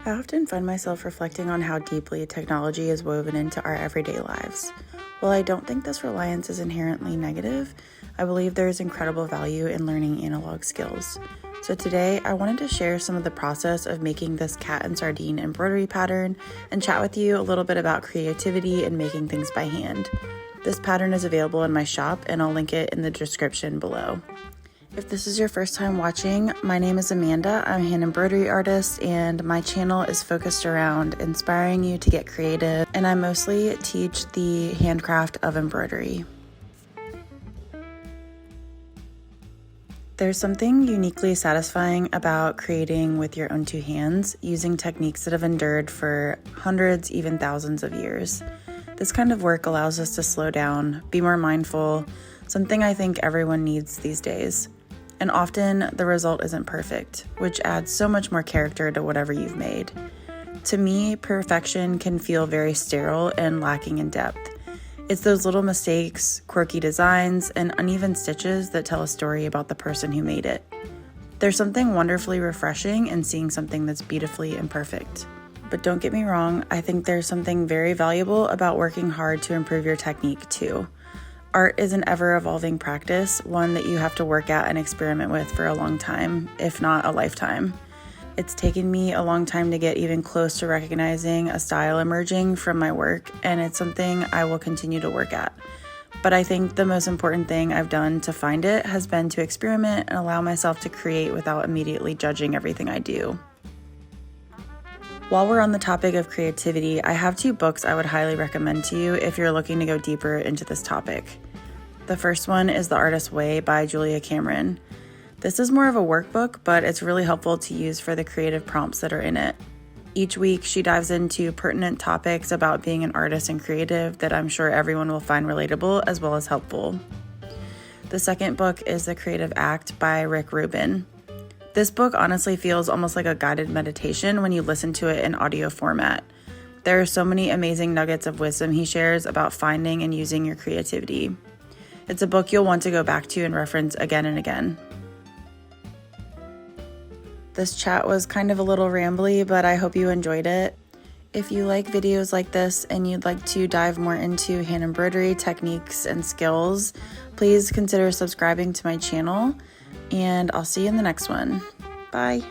I often find myself reflecting on how deeply technology is woven into our everyday lives. While I don't think this reliance is inherently negative, I believe there is incredible value in learning analog skills. So today, I wanted to share some of the process of making this cat and sardine embroidery pattern and chat with you a little bit about creativity and making things by hand. This pattern is available in my shop, and I'll link it in the description below. If this is your first time watching, my name is Amanda. I'm an embroidery artist, and my channel is focused around inspiring you to get creative, and I mostly teach the handcraft of embroidery. There's something uniquely satisfying about creating with your own two hands, using techniques that have endured for hundreds, even thousands of years. This kind of work allows us to slow down, be more mindful, something I think everyone needs these days. And often the result isn't perfect, which adds so much more character to whatever you've made. To me, perfection can feel very sterile and lacking in depth. It's those little mistakes, quirky designs, and uneven stitches that tell a story about the person who made it. There's something wonderfully refreshing in seeing something that's beautifully imperfect. But don't get me wrong, I think there's something very valuable about working hard to improve your technique too. Art is an ever-evolving practice, one that you have to work at and experiment with for a long time, if not a lifetime. It's taken me a long time to get even close to recognizing a style emerging from my work, and it's something I will continue to work at. But I think the most important thing I've done to find it has been to experiment and allow myself to create without immediately judging everything I do. While we're on the topic of creativity, I have two books I would highly recommend to you if you're looking to go deeper into this topic. The first one is The Artist's Way by Julia Cameron. This is more of a workbook, but it's really helpful to use for the creative prompts that are in it. Each week, she dives into pertinent topics about being an artist and creative that I'm sure everyone will find relatable as well as helpful. The second book is The Creative Act by Rick Rubin. This book honestly feels almost like a guided meditation when you listen to it in audio format. There are so many amazing nuggets of wisdom he shares about finding and using your creativity. It's a book you'll want to go back to and reference again and again. This chat was kind of a little rambly, but I hope you enjoyed it. If you like videos like this and you'd like to dive more into hand embroidery techniques and skills, please consider subscribing to my channel, and I'll see you in the next one. Bye.